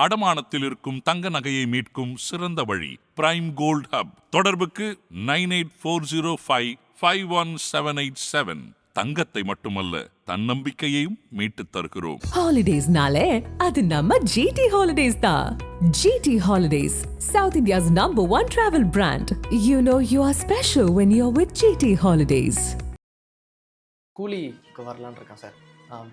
அடமானத்தில் இருக்கும் தங்க நகையை மீட்கும் சிறந்த வழி பிரைம் கோல்ட் ஹப். தொடர்புக்கு 9840551787. தங்கத்தை மட்டுமல்ல தன்னம்பிக்கையையும் மீட்டுத் தருகிறோம். ஹாலிடேஸ்னாலே அது நம்ம ஜிடி ஹாலிடேஸ் தான். GT Holidays, South India's #1 travel brand. You know you are special when you're with GT Holidays. கூலிக்கு வரலான்னு இருக்கேன் சார்.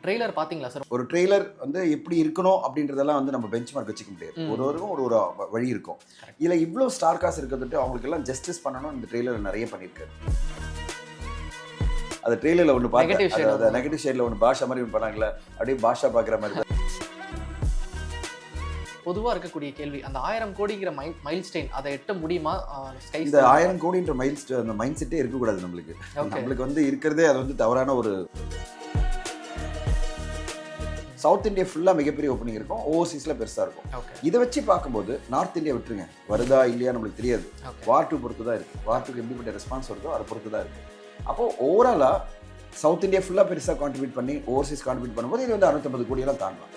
ட்ரெய்லர் பார்த்தீங்களா சார்? ஒரு ட்ரெய்லர் வந்து எப்படி இருக்கணும் அப்படின்றதெல்லாம் வந்து நம்ம பெஞ்ச் மார்க் வச்சுக்க முடியாது. ஒருவருக்கும் ஒரு வழி இருக்கும். இதில் இவ்வளோ ஸ்டார் காஸ்ட் இருக்கிறதுட்டு அவங்களுக்கு எல்லாம் ஜஸ்டிஸ் பண்ணணும். இந்த ட்ரெய்லர் நிறைய பண்ணியிருக்காரு. அது ட்ரெய்லரில் ஒன்று பார்த்து நெகட்டிவ் ஷேடில் ஒன்று பாஷா மாதிரி ஒன்று பண்ணாங்களே, அப்படியே பாஷா பார்க்குற மாதிரி தான். பொதுவாக இருக்கக்கூடிய கேள்வி, அந்த 1000 கோடிங்கிற மைல் ஸ்டெயின் அதை எட்ட முடியுமா? இந்த 1000 கோடின்ற அந்த மைண்ட் செட்டே இருக்கக்கூடாது நம்மளுக்கு. நம்மளுக்கு வந்து இருக்கிறதே அது வந்து தவறான ஒரு. சவுத் இந்தியா ஃபுல்லாக மிகப்பெரிய ஓப்பனிங் இருக்கும், ஓவர்சீஸில் பெருசாக இருக்கும். இதை வச்சு பார்க்கும்போது நார்த் இந்தியா விட்டுருங்க, வருதா இல்லையா நம்மளுக்கு தெரியாது. வார் 2 பொறுத்து தான் இருக்குது. வார் 2க்கு எப்படிப்பட்ட ரெஸ்பான்ஸ் வருதோ அதை பொறுத்து தான் இருக்குது. அப்போது ஓவராலாக சவுத் இந்தியா ஃபுல்லாக பெருசாக கான்ட்ரிபியூட் பண்ணி ஓவர்சீஸ் கான்ட்ரிபியூட் பண்ணும்போது இது வந்து 650 கோடியெல்லாம் தாண்டலாம்.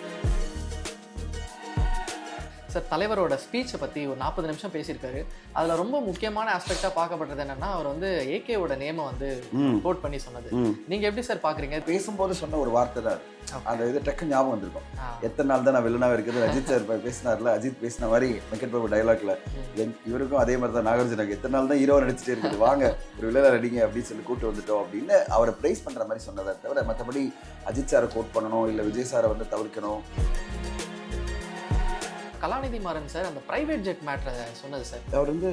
சார், தலைவரோட ஸ்பீச்சை பற்றி ஒரு 40 நிமிஷம் பேசியிருக்காரு. அதில் ரொம்ப முக்கியமான ஆஸ்பெக்டாக பார்க்கப்படுறது என்னன்னா, அவர் வந்து ஏகேவோட நேமை வந்து கோட் பண்ணி சொன்னது. நீங்கள் எப்படி சார் பார்க்குறீங்க? பேசும்போது சொன்ன ஒரு வார்த்தை தான் அந்த இது டக்கு ஞாபகம் வந்திருக்கும். எத்தனை நாள் தான் நான் வில்லனாக இருக்கிறது, அஜித் சார் பேசினார்ல, அஜித் பேசின மாதிரி மெக்கெட் பாபு டைலாக்ல இவருக்கும் அதே மாதிரி தான் நாகார்ஜுனாக்கு எத்தனை நாள் தான் ஹீரோ நடிச்சுட்டே இருக்குது, வாங்க ஒரு வில்லனா நடிங்க அப்படின்னு சொல்லி கூட்டு வந்துட்டோம் அப்படின்னு அவரை ப்ரைஸ் பண்ணுற மாதிரி சொன்னதை தவிர மற்றபடி அஜித் சாரை கோட் பண்ணணும் இல்லை விஜய் சாரை வந்து தவிர்க்கணும். கலாநிதி மாறன் சார் அந்த பிரைவேட் ஜெட் மேட்டரை சொன்னது சார், அவர் வந்து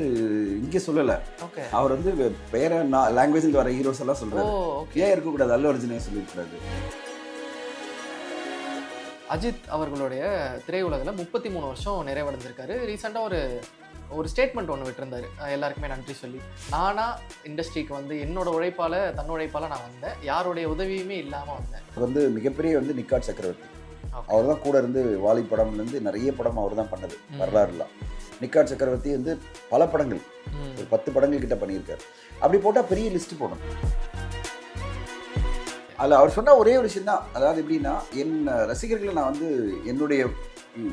இங்கே சொல்லலை. அவர் வந்து வேற லாங்குவேஜில் வர ஹீரோஸ் எல்லாம் சொல்றாரு. ஏன் இருக்கக்கூடாது, அல்லு அர்ஜுனே சொல்லியிருக்கிறாரு. அஜித் அவர்களுடைய திரையுலகில் 33 வருஷம் நிறைவடைஞ்சிருக்காரு. ரீசெண்டாக ஒரு ஸ்டேட்மெண்ட் ஒன்று விட்டுருந்தாரு, எல்லாருக்குமே நன்றி சொல்லி. நானா இண்டஸ்ட்ரிக்கு வந்து என்னோட உழைப்பால் தன்னுழைப்பால் நான் வந்தேன், யாருடைய உதவியுமே இல்லாமல் வந்தேன். வந்து மிகப்பெரிய வந்து நிக்காட் சக்கரவர்த்தி அவர் தான் கூட இருந்து வாலி படம்லேருந்து நிறைய படம் அவர் தான் பண்ணது. வரலாறுலாம் நிக்காட் சக்கரவர்த்தி வந்து பல படங்கள், ஒரு 10 படங்கள் கிட்ட பண்ணியிருக்காரு. அப்படி போட்டால் பெரிய லிஸ்ட் போடணும். அதில் அவர் சொன்ன ஒரே ஒரு விஷயம் தான், அதாவது எப்படின்னா என் ரசிகர்களை நான் வந்து என்னுடைய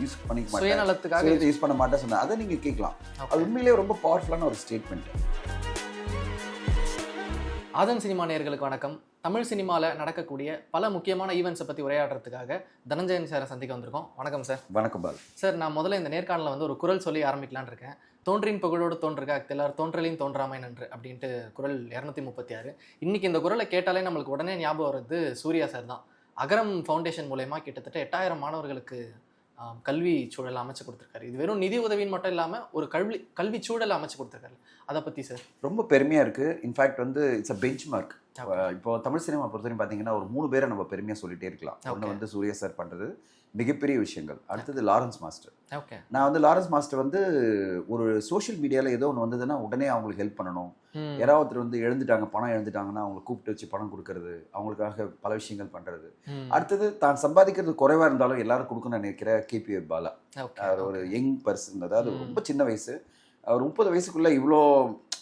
யூஸ் பண்ணிக்க மாட்டேன், சுயநலத்துக்காக யூஸ் பண்ண மாட்டேன் சொன்னேன். அதை நீங்கள் கேட்கலாம். அது உண்மையிலேயே ரொம்ப பவர்ஃபுல்லான ஒரு ஸ்டேட்மெண்ட். ஆதன் சினிமா நேயர்களுக்கு வணக்கம். தமிழ் சினிமாவில் நடக்கக்கூடிய பல முக்கியமான ஈவெண்ட்ஸை பற்றி உரையாடுறதுக்காக தனஞ்சயன் சாரை சந்திக்க வந்திருக்கோம். வணக்கம் சார். வணக்கம் பால் சார். நான் முதல்ல இந்த நேர்காணலில் வந்து ஒரு குரல் சொல்லி ஆரம்பிக்கலான்னு இருக்கேன். தோன்றின் புகழோடு தோன்றுக அக்தெல்லார் தோன்றலின் தோன்றாமை நன்று அப்படின்ட்டு குரல் 236. இன்னைக்கு இந்த குரலை கேட்டாலே நம்மளுக்கு உடனே ஞாபகம் வர்றது சூர்யா சார் தான். அகரம் ஃபவுண்டேஷன் மூலயமா கிட்டத்தட்ட 8000 மாணவர்களுக்கு கல்வி சூழல் அமைச்சு கொடுத்துருக்காரு. இது வெறும் நிதி உதவின்னு மட்டும் இல்லாமல் ஒரு கல்வி சூழலை அமைச்சு கொடுத்துருக்காரு. அதை பற்றி சார் ரொம்ப பெருமையாக இருக்குது. இன்ஃபேக்ட் வந்து இட்ஸ் அ பெஞ்ச் மார்க். இப்போ தமிழ் சினிமா பொறுத்தவரைக்கும் பார்த்தீங்கன்னா ஒரு 3 பேரை நம்ம பெருமையாக சொல்லிகிட்டே இருக்கலாம். ஒன்று வந்து சூர்யா சார் பண்ணுறது மிகப்பெரிய விஷயங்கள். அடுத்தது லாரன்ஸ் மாஸ்டர். நான் வந்து லாரன்ஸ் மாஸ்டர் வந்து ஒரு சோஷியல் மீடியாவில் ஏதோ ஒன்று வந்ததுன்னா உடனே அவங்களுக்கு ஹெல்ப் பண்ணணும். யாராவது ஒருத்தர் வந்து எழுந்துட்டாங்க, பணம் எழுந்துட்டாங்கன்னா அவங்களை கூப்பிட்டு வச்சு பணம் கொடுக்கறது, அவங்களுக்காக பல விஷயங்கள் பண்ணுறது. அடுத்தது தான் சம்பாதிக்கிறது குறைவாக இருந்தாலும் எல்லாரும் கொடுக்கணும்னு நினைக்கிற கேபி பாலா. அவர் ஒரு யங் பர்சன், அதாவது ரொம்ப சின்ன வயசு. அவர் 30 வயசுக்குள்ளே இவ்வளோ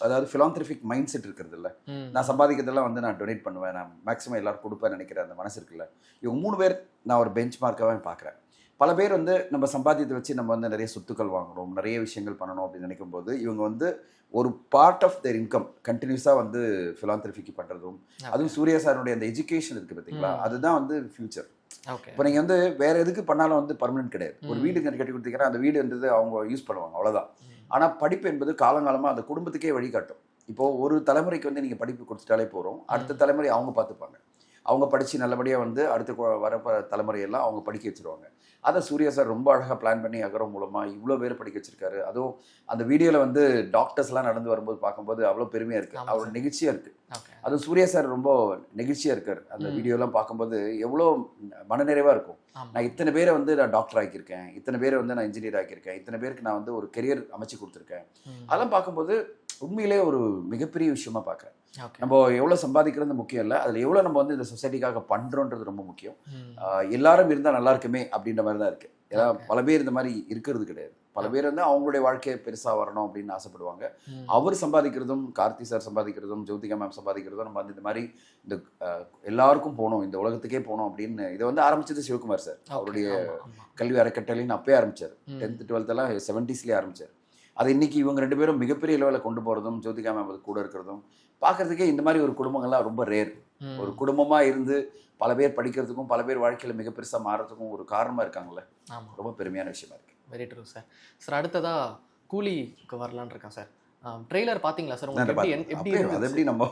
அதாவது ஃபிலாந்திரிஃபிக் மைண்ட் செட் இருக்கிறது இல்லை. நான் சம்பாதிக்கிறதெல்லாம் வந்து நான் டொனேட் பண்ணுவேன், நான் மேக்ஸிமம் எல்லாரும் கொடுப்பேன் நினைக்கிற அந்த மனசு இருக்குல்ல. இவங்க 3 பேர் நான் ஒரு பெஞ்ச் மார்க்காகவே பார்க்குறேன். பல பேர் வந்து நம்ம சம்பாத்தியத்தை வச்சு நம்ம வந்து நிறைய சொத்துக்கள் வாங்கணும், நிறைய விஷயங்கள் பண்ணணும் அப்படின்னு நினைக்கும் போது இவங்க வந்து ஒரு பார்ட் ஆஃப் தேர் இன்கம் கண்டினியூஸாக வந்து ஃபிலாந்திரிஃபிக்கு பண்ணுறதும், அதுவும் சூர்யா சாருடைய அந்த எஜுகேஷன் இருக்குது பார்த்தீங்களா, அதுதான் வந்து ஃபியூச்சர். இப்போ நீங்கள் வந்து வேறு எதுக்கு பண்ணாலும் வந்து பர்மனெண்ட் கிடையாது. ஒரு வீடு கட்டி கொடுத்தீங்கன்னா அந்த வீடுன்றது அவங்க யூஸ் பண்ணுவாங்க, அவ்வளோதான். ஆனால் படிப்பு என்பது காலங்காலமாக அந்த குடும்பத்துக்கே வழிகாட்டும். இப்போது ஒரு தலைமுறைக்கு வந்து நீங்கள் படிப்பு கொடுத்துட்டாலே போகிறோம், அடுத்த தலைமுறை அவங்க பார்த்துப்பாங்க. அவங்க படித்து நல்லபடியாக வந்து அடுத்த வர தலைமுறையெல்லாம் அவங்க படிக்க வச்சுருவாங்க. அதை சூர்யா சார் ரொம்ப அழகாக பிளான் பண்ணி அகரம் மூலமாக இவ்வளோ பேர் படிக்க வச்சிருக்காரு. அதுவும் அந்த வீடியோவில் வந்து டாக்டர்ஸ்லாம் நடந்து வரும்போது பார்க்கும்போது அவ்வளோ பெருமையாக இருக்குது, அவ்வளோ நெகிழ்ச்சியாக இருக்குது. அதுவும் சூர்யா சார் ரொம்ப நெகிழ்ச்சியாக இருக்கார். அந்த வீடியோலாம் பார்க்கும்போது எவ்வளோ மனநிறைவாக இருக்கும். நான் இத்தனை பேரை வந்து நான் டாக்டர் ஆக்கியிருக்கேன், இத்தனை பேரை வந்து நான் இன்ஜினியர் ஆக்கியிருக்கேன், இத்தனை பேருக்கு நான் வந்து ஒரு கெரியர் அமைச்சு கொடுத்துருக்கேன். அதெல்லாம் பார்க்கும்போது உண்மையிலே ஒரு மிகப்பெரிய விஷயமா பார்க்குறேன். நம்ம எவ்வளோ சம்பாதிக்கிறது முக்கியம் இல்லை, அதில் எவ்வளோ நம்ம வந்து இந்த சொசைட்டிக்காக பண்ணுறோன்றது ரொம்ப முக்கியம். எல்லாரும் இருந்தால் நல்லா இருக்குமே அப்படின்ற மாதிரி தான் இருக்குது. ஏன்னா பல பேர் இந்த மாதிரி இருக்கிறது கிடையாது. பல பேர் வந்து அவங்களுடைய வாழ்க்கையை பெருசா வரணும் அப்படின்னு ஆசைப்படுவாங்க. அவர் சம்பாதிக்கிறதும், கார்த்தி சார் சம்பாதிக்கிறதும், ஜோதிகா மேம் சம்பாதிக்கிறதும், நம்ம வந்து இந்த மாதிரி இந்த எல்லாருக்கும் போகணும், இந்த உலகத்துக்கே போகணும் அப்படின்னு இதை வந்து ஆரம்பிச்சது சிவகுமார் சார். அவருடைய கல்வி அறக்கட்டளைன்னு அப்பயே ஆரம்பிச்சார். 10th 12th எல்லாம் 70sலேயே ஆரம்பிச்சார். அது இன்னைக்கு இவங்க 2 பேரும் மிகப்பெரிய லெவலில் கொண்டு போகிறதும், ஜோதிகா மேம் கூட இருக்கிறதும் பார்க்கறதுக்கே இந்த மாதிரி ஒரு குடும்பங்கள்லாம் ரொம்ப ரேர். ஒரு குடும்பமா இருந்து பல பேர் படிக்கிறதுக்கும் பல பேர் வாழ்க்கையில மிக பெருசா மாறதுக்கும் ஒரு காரணமா இருக்காங்கல்ல. ரொம்ப பெருமையான விஷயமா இருக்கு. Very true sir. சார் அடுத்ததா கூலிக்கு வரலான்னு இருக்கேன் சார். ட்ரெய்லர் பாத்தீங்களா சார்? உங்களுக்கு எப்படி அது எப்படி நம்ம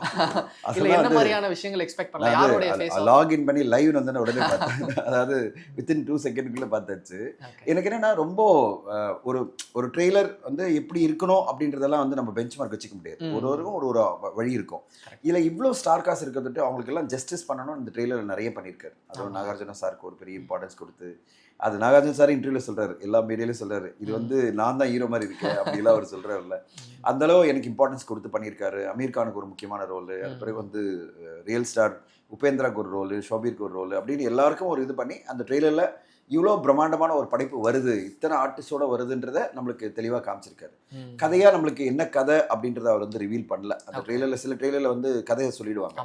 இல்ல என்ன மாதிரியான விஷயங்கள் எக்ஸ்பெக்ட் பண்ணலாம்? யாரோட ஃபேஸ் லாகின் பண்ணி லைவ் வந்து உடனே பார்த்தேன். அதாவது வித்தின் 2 செகண்ட்குள்ள பார்த்தாச்சு. எனக்கு என்னன்னா ரொம்ப ஒரு ட்ரெய்லர் வந்து எப்படி இருக்கணும் அப்படின்றதெல்லாம் வந்து நம்ம பெஞ்ச் மார்க் வச்சுக்க முடியாது. ஒருவருக்கும் ஒரு வழி இருக்கும். இதுல இவ்வளவு ஸ்டார் காஸ்ட் இருக்கிறதுட்டு அவங்களுக்கு எல்லாம் ஜஸ்டிஸ் பண்ணணும். இந்த ட்ரெய்லர் நிறைய பண்ணியிருக்காரு. அது நாகார்ஜுனா சாருக்கு ஒரு பெரிய இம்பார்ட்டன்ஸ் கொடுத்து, அது நாகார்ஜுன சார் இன்டர்வியூல சொல்றாரு, எல்லா மீடியாலையும் சொல்றாரு, இது வந்து நான் தான் ஹீரோ மாதிரி இருக்கேன் அப்படிலாம் அவர் சொல்றாருல்ல. அந்த அளவு எனக்கு இம்பார்ட்டன்ஸ் கொடுத்து பண்ணியிருக்காரு. அமீர் கானுக்கு ஒரு முக்கியமான ரோல், அது பிறகு வந்து ரியல் ஸ்டார் உபேந்திராக்கு ஒரு ரோல், ஷோபீருக்கு ஒரு ரோல் அப்படின்னு எல்லாருக்கும் ஒரு இது பண்ணி அந்த ட்ரெய்லர்ல இவ்வளோ பிரம்மாண்டமான ஒரு படைப்பு வருது, இத்தனை ஆர்டிஸ்டோட வருதுன்றத நம்மளுக்கு தெளிவாக காமிச்சிருக்காரு. கதையா நம்மளுக்கு என்ன கதை அப்படின்றத அவர் வந்து ரிவீல் பண்ணல. அந்த ட்ரெய்லர்ல சில ட்ரெய்லர்ல வந்து கதையை சொல்லிடுவாங்க.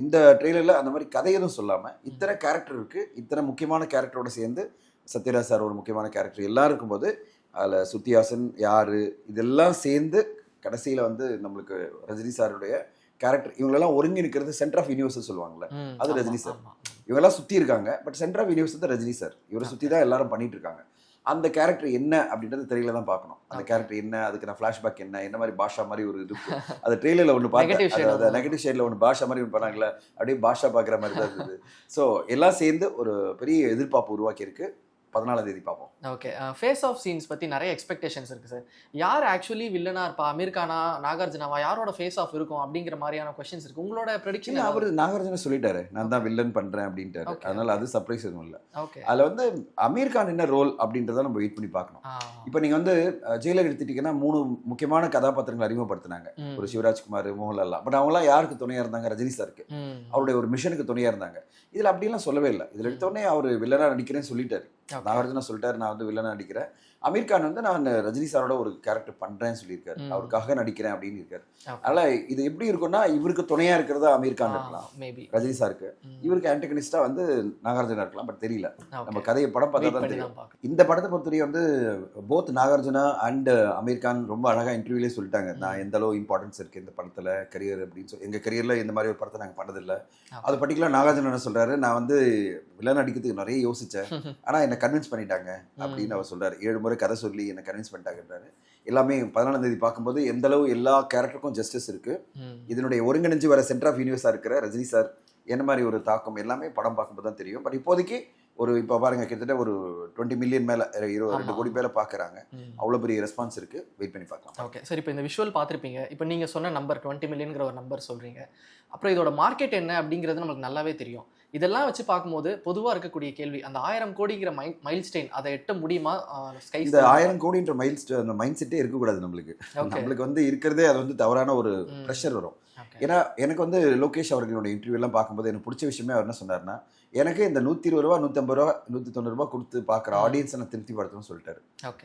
இந்த ட்ரெய்லர்ல அந்த மாதிரி கதை எதுவும் சொல்லாம இத்தனை கேரக்டர் இருக்கு, இத்தனை முக்கியமான கேரக்டரோட சேர்ந்து சத்யராஜ் சார் ஒரு முக்கியமான கேரக்டர் எல்லாம் இருக்கும்போது அதில் சுத்தியாசன் யாரு இதெல்லாம் சேர்ந்து கடைசியில வந்து நம்மளுக்கு ரஜினி சாருடைய கேரக்டர் இவங்களெல்லாம் ஒருங்கிணைக்கிறது சென்டர் ஆஃப் யூனிவர்ஸ் சொல்லுவாங்கல்ல, அது ரஜினி சார். இவங்கெல்லாம் சுற்றி இருக்காங்க, பட் சென்டர் ஆஃப் யூனிவர்ஸ் தான் ரஜினி சார். இவரை சுற்றி தான் எல்லாரும் பண்ணிட்டு இருக்காங்க. அந்த கேரக்டர் என்ன அப்படின்றது தெரியல தான் பார்க்கணும். அந்த கேரக்டர் என்ன, அதுக்கு நான் ஃப்ளாஷ்பேக் என்ன மாதிரி பாஷா மாதிரி ஒரு இது அந்த ட்ரெயிலரில் ஒன்று பார்த்தேன். அந்த நெகட்டிவ் ஷேடில் ஒன்று பாஷா மாதிரி ஒன்று பண்ணாங்களே, அப்படியே பாஷா பார்க்குற மாதிரி தான் இருந்தது. ஸோ எல்லாம் சேர்ந்து ஒரு பெரிய எதிர்பார்ப்பு உருவாக்கி இருக்கு. 14ஆம் தேதி பார்ப்போம். ஓகே, ஃபேஸ் ஆஃப் சீன்ஸ் பற்றி நிறைய எக்ஸ்பெக்டேஷன்ஸ் இருக்குது சார். யார் ஆக்சுவலி வில்லனா இருப்பா? அமீர் கானா, நாகார்ஜுனாவா? யாரோட ஃபேஸ் ஆஃப் இருக்கும் அப்படிங்கிற மாதிரியான கொஸ்டின்ஸ் இருக்கு. உங்களோட ப்ரெடிக்ஷன்? அவர் நாகார்ஜுனா சொல்லிட்டாரு, நான் தான் வில்லன் பண்றேன் அப்படின்ட்டாரு. அதனால அது சர்ப்ரைஸ் எதுவும் இல்லை. ஓகே, அதில் வந்து அமீர் கான் என்ன ரோல் அப்படின்றத நம்ம வெயிட் பண்ணி பார்க்கணும். இப்போ நீங்கள் வந்து ஜெயிலர் எடுத்துட்டீங்கன்னா 3 முக்கியமான கதாபாத்திரங்களை அறிமுகப்படுத்தினாங்க. ஒரு சிவராஜ்குமார், மோகன்லால். பட் அவங்களாம் யாருக்கு துணையா இருந்தாங்க? ரஜினி சாருக்கு, அவருடைய ஒரு மிஷனுக்கு துணையா இருந்தாங்க. இதில் அப்படிலாம் சொல்லவே இல்லை. இதில் எடுத்தோடனே அவர் வில்லனா நடிக்கிறேன்னு சொல்லிட்டாரு. நாகார்ஜுனா சொல்லிட்டாரு, நான் வந்து வில்லனா நடிக்கிறேன். அமீர் கான் வந்து நான் ரஜினி சாரோட ஒரு கேரக்டர் பண்றேன்னு சொல்லியிருக்காரு, அவருக்காக நடிக்கிறேன் அப்படின்னு இருக்காரு. அதனால இது எப்படி இருக்கும்னா, இவருக்கு துணையா இருக்கிறதா அமீர் கான் இருக்கலாம், ரஜினி சாருக்கு. இவருக்கு ஆன்டகனிஸ்டா வந்து நாகார்ஜுனா இருக்கலாம். பட் தெரியல, நம்ம கதையை படம் பார்த்தா தான் தெரியும். இந்த படத்தை பொறுத்தவரை வந்து போத் நாகார்ஜுனா அண்ட் அமீர் கான் ரொம்ப அழகா இன்டர்வியூலே சொல்லிட்டாங்க, நான் எந்த அளவு இம்பார்ட்டன்ஸ் இருக்கு இந்த படத்துல கரியர் அப்படின்னு சொல்லி. எங்க கரியர்ல இந்த மாதிரி ஒரு படத்தை நாங்க பண்ணதில்லை. அது பர்டிகுலர் நாகார்ஜுனா என்ன சொல்றாரு, நான் வந்து வில்லன் அடிக்கிறதுக்கு நிறைய யோசிச்சேன், ஆனா என்னை கன்வின்ஸ் பண்ணிட்டாங்க அப்படின்னு அவர் சொல்றாரு. 7 முறை கதை சொல்லி என்னை கன்வின்ஸ் பண்ணிட்டாங்கன்றாரு. எல்லாமே 14ஆம் தேதி பார்க்கும்போது எந்த அளவு எல்லா கேரக்டருக்கும் ஜஸ்டிஸ் இருக்கு, இதனுடைய ஒருங்கிணைஞ்சு வர சென்டர் ஆஃப் யூனிவர்ஸா இருக்கிற ரஜினி சார் என்ன மாதிரி ஒரு தாக்கம் எல்லாமே படம் பார்க்கும்போது தான் தெரியும். பட் இப்போதைக்கு இப்போ பாருங்க, கிட்டத்தட்ட ஒரு 20 மில்லியன் மேல, 22 கோடி பேரை பார்க்குறாங்க. அவ்வளோ பெரிய ரெஸ்பான்ஸ் இருக்கு, வெயிட் பண்ணி பார்க்கலாம். ஓகே சார், இப்போ இந்த விஷுவல் பார்த்துருப்பீங்க. இப்போ நீங்கள் சொன்ன நம்பர் 20 மில்லியன்கிற ஒரு நம்பர் சொல்கிறீங்க. அப்புறம் இதோட மார்க்கெட் என்ன அப்படிங்கிறது நம்மளுக்கு நல்லாவே தெரியும். இதெல்லாம் வச்சு பார்க்கும்போது பொதுவாக இருக்கக்கூடிய கேள்வி, அந்த 1000 கோடிங்கிற மைல்ஸ்டோன் அதை எட்ட முடியுமா? இந்த 1000 கோடின்ற அந்த மைண்ட் செட்டே இருக்கக்கூடாது நம்மளுக்கு. நம்மளுக்கு வந்து இருக்கிறதே அது வந்து தவறான ஒரு ப்ரெஷர் வரும். ஏன்னா எனக்கு வந்து லோகேஷ் அவர்களோட இன்டர்வியூ எல்லாம் பார்க்கும்போது எனக்கு பிடிச்ச விஷயமே அவர் என்ன சொன்னார்னா, எனக்கு இந்த 120 ரூபா, 150 ரூபா, 190 ரூபா கொடுத்து பார்க்குற ஆடியன்ஸை நான் திருப்திப்படுத்தணும்னு சொல்லிட்டாரு.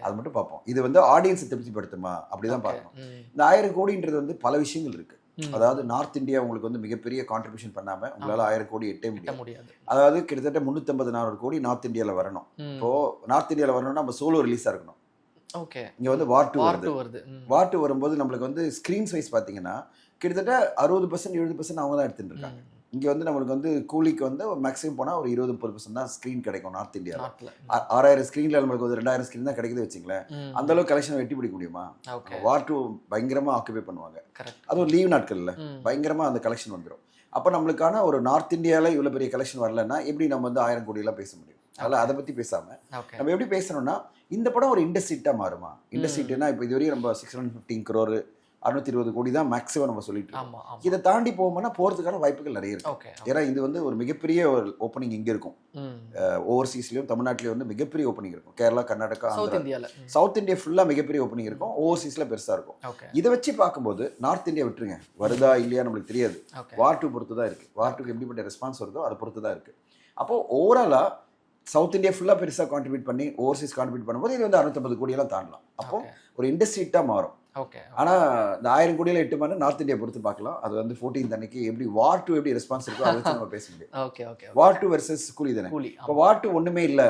அது மட்டும் பார்ப்போம். இது வந்து ஆடியன்ஸை திருப்திப்படுத்துமா அப்படிதான் பார்க்கணும். இந்த 1000 கோடின்றது வந்து பல விஷயங்கள் இருக்கு. அதாவது நார்த் இந்தியா உங்களுக்கு வந்து மிகப்பெரிய கான்ட்ரிபியூஷன் பண்ணாம உங்களால 1000 கோடி எட்டே முடியாது. அதாவது கிட்டத்தட்ட 350-400 கோடி நார்த் இந்தியாவில் வரணும். இப்போ நார்த் இந்தியாவில் வரணும்னா நம்ம சோலோ ரிலீஸா இருக்கணும். ஓகே, இங்க வந்து வார் 2 வருது. வரும்போது நம்மளுக்கு வந்து ஸ்கிரீன் சைஸ் பாத்தீங்கன்னா கிட்டத்தட்ட 60% 70% அவங்க தான் எடுத்துட்டு இருக்காங்க. இங்க வந்து நம்மளுக்கு வந்து கூலிக்கு வந்து மேக்ஸிமம் போனா ஒரு 20-30% தான் ஸ்கிரீன் கிடைக்கும் நார்த் இந்தியாவில். 6000 ஸ்கிரீன்ல நம்மளுக்கு வந்து 2000 ஸ்கிரீன் தான் கிடைக்குது வச்சுங்களேன். அந்த அளவுக்கு கலெக்ஷன் வெட்டி பிடிக்க முடியுமா? வார் 2 பயங்கரமா ஆக்குபை பண்ணுவாங்க. அது ஒரு லீவ் நாட்கள்ல பயங்கரமா அந்த கலெக்ஷன் வந்துடும். அப்ப நம்மளுக்கான ஒரு நார்த் இந்தியாவில் இவ்வளவு பெரிய கலெக்ஷன் வரலன்னா எப்படி நம்ம வந்து 1000 கோடி எல்லாம் பேச முடியும்? அதனால அதை பத்தி பேசாம நம்ம எப்படி பேசணும்னா, இந்த படம் ஒரு இண்டஸ்ட்ரிட்டா மாறுமா? இண்டஸ்ட்ரிட்னா இப்போ இதுவரையும் நம்ம 615 crore 620 கோடி தான் மேக்ஸிமம் நம்ம சொல்லிட்டு இருக்கோம். இதை தாண்டி போறதுக்கான வாய்ப்புகள் நிறைய இருக்கு. ஏன்னா இது வந்து ஒரு மிகப்பெரிய ஒரு ஓப்பனிங் இங்க இருக்கும். ஓவர்சீஸ்லயும் தமிழ்நாட்டிலயும் வந்து மிகப்பெரிய ஓப்பனிங் இருக்கும். கேரளா, கர்நாடகா, சவுத் இந்தியா ஃபுல்லா மிகப்பெரிய ஓப்பனிங் இருக்கும். ஓவர்சீஸ்ல பெருசா இருக்கும். இதை வச்சு பார்க்கும்போது நார்த் இந்தியா விட்டுருங்க, வருதா இல்லையா நம்மளுக்கு தெரியாது. வார் 2 பொறுத்து தான் இருக்கு. வார் 2க்கு எப்படிப்பட்ட ரெஸ்பான்ஸ் வருதோ அதை பொறுத்து தான் இருக்கு. அப்போ ஓவராலா சவுத் இந்தியா ஃபுல்லாக பெருசாக கான்ட்ரிபியூட் பண்ணி ஓவர்சீஸ் கான்ட்ரிபியூட் பண்ணும்போது இது வந்து 650 கோடியெல்லாம் தாண்டலாம். அப்போ ஒரு இண்டஸ்ட்ரிட்டாக மாறும். ஓகே. ஆனால் இந்த 1000 கோடியில் 8 மாதம் நார்த் இந்தியா பொறுத்து பார்க்கலாம். அது வந்து 14th அன்னைக்கு எப்படி வார் டூ எப்படி ரெஸ்பான்ஸ் இருக்கோ அதை வச்சு நம்ம பேச முடியும். Okay okay. War two versus Coolie தானே. கூலி. இப்போ வார் டூ ஒன்றுமே இல்லை,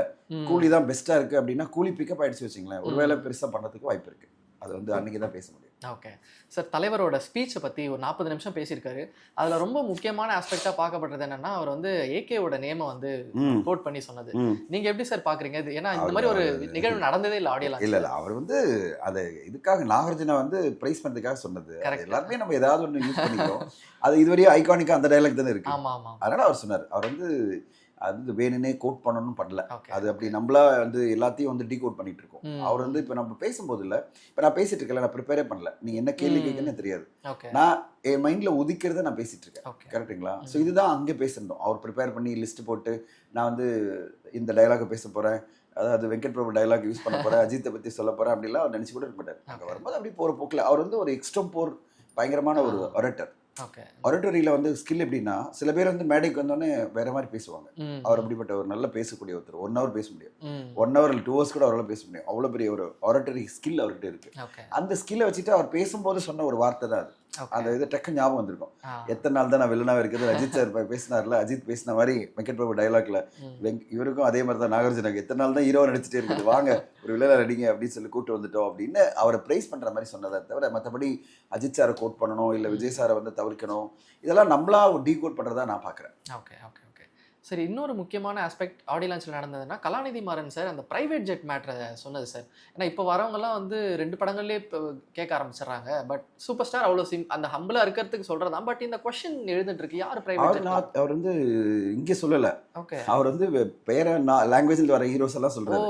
கூலி தான் பெஸ்ட்டாக இருக்குது அப்படின்னா கூலி பிக்கப் ஆகிடுச்சு வச்சுங்களேன், ஒருவேளை பெருசாக பண்ணுறதுக்கு வாய்ப்பு இருக்குது. அது வந்து அன்றைக்கி தான் பேச முடியும். ஓகே சார், தலைவரோட ஸ்பீச்சை பற்றி ஒரு 40 நிமிஷம் பேசியிருக்காரு. அதில் ரொம்ப முக்கியமான ஆஸ்பெக்டாக பார்க்கப்படுறது என்னன்னா, அவர் வந்து ஏகேவோட நேமை வந்து கோட் பண்ணி சொன்னது. நீங்கள் எப்படி சார் பார்க்குறீங்க இது? ஏன்னா இந்த மாதிரி ஒரு நிகழ்வு நடந்ததே இல்லை ஆடியோ. இல்லை அவர் வந்து அதை இதுக்காக நாகார்ஜுனா வந்து ப்ரைஸ் பண்ணுறதுக்காக சொன்னது. எல்லாருமே நம்ம ஏதாவது ஒன்று யூஸ் பண்ணிக்கிறோம். அது இதுவரையும் ஐகானிக்காக அந்த டைலாக் தானே இருக்கு. ஆமாம் ஆமாம். அதனால் அவர் சொன்னார். அவர் வந்து அது வேணுன்னே கோட் பண்ணணும்னு பண்ணல. அது அப்படி நம்மளா வந்து எல்லாத்தையும் வந்து டீகோட் பண்ணிட்டு இருக்கோம். அவர் வந்து இப்போ நம்ம பேசும்போது இல்லை, இப்போ நான் பேசிட்டு இருக்கல, நான் ப்ரிப்பேரே பண்ணல, நீங்க என்ன கேள்வி கேட்குன்னு தெரியாது, நான் என் மைண்ட்ல ஒதுக்கிறத நான் பேசிட்டு இருக்கேன். கரெக்டுங்களா? ஸோ இதுதான் அங்கே பேசிருந்தோம். அவர் ப்ரிப்பேர் பண்ணி லிஸ்ட் போட்டு நான் வந்து இந்த டைலாக பேச போறேன், அதாவது வெங்கட் பிரபு டைலாக் யூஸ் பண்ண போறேன், அஜித்தை பத்தி சொல்ல போறேன் அப்படிலாம் அவர் நினைச்சு கூட இருக்க மாட்டார். அங்கே வரும்போது அப்படி போற போக்கில் அவர் வந்து ஒரு எக்ஸ்ட்ரோம்போர் பயங்கரமான ஒரு ஒரேட்டர். ஒரேட்டரியில் வந்து ஸ்கில் எப்படின்னா, சில பேர் வந்து மேடைக்கு வந்தோடனே வேற மாதிரி பேசுவாங்க. அவர் அப்படிப்பட்ட ஒரு நல்ல பேசக்கூடிய ஒருத்தர். 1 hour பேச முடியும், 1 hour இல்லை 2 hours கூட அவரால் பேச முடியும். அவ்வளோ பெரிய ஒரு ஒரேட்டரி ஸ்கில் அவர்கிட்ட இருக்கு. அந்த ஸ்கில்லை வச்சுட்டு அவர் பேசும்போது சொன்ன ஒரு வார்த்தை தான் அது. அந்த இது டக்கு ஞாபகம் வந்திருக்கும். எத்தனை நாள் தான் நான் வில்லனாக இருக்கிறது, அஜித் சார் பேசினார்ல, அஜித் பேசின மாதிரி வெங்கட் பிரபு டைலாக்ல இவருக்கும் அதே மாதிரி தான் நாகார்ஜுனாக்கு எத்தனை நாள் தான் ஹீரோவை நடிச்சுட்டே இருக்குது, வாங்க ஒரு வில்லனை நடிங்க அப்படின்னு சொல்லி கூப்பிட்டு வந்துட்டோம் அப்படின்னு அவரை ப்ரைஸ் பண்ற மாதிரி சொன்னதை தவிர மற்றபடி அஜித் சாரை கோட் பண்ணணும் இல்லை விஜய் சாரை வந்து தவிர்க்கணும், இதெல்லாம் நம்மளா டீ கோட் பண்றதா நான் பார்க்குறேன். Okay okay okay. சரி, இன்னொரு முக்கியமான ஆஸ்பெக்ட் ஆடியோ லான்ச்சில் நடந்ததுன்னா, கலாநிதி மாறன் சார் அந்த ப்ரைவேட் ஜெட் மேட்ரை சொன்னது சார். ஏன்னா இப்போ வரவங்கலாம் வந்து 2 படங்கள்லேயே இப்போ கேட்க ஆரம்பிச்சிடுறாங்க. பட் சூப்பர் ஸ்டார் அவ்வளோ அந்த ஹம்பிளாக இருக்கிறதுக்கு சொல்கிறதான். பட் இந்த கொஸ்டின் எழுதிட்டு இருக்கு, யார் ப்ரைவேட் ஜெட்? அவர் வந்து இங்கே சொல்லலை. ஓகே. அவர் வந்து வேற லாங்குவேஜில் வர ஹீரோஸ் எல்லாம் சொல்கிறாரு.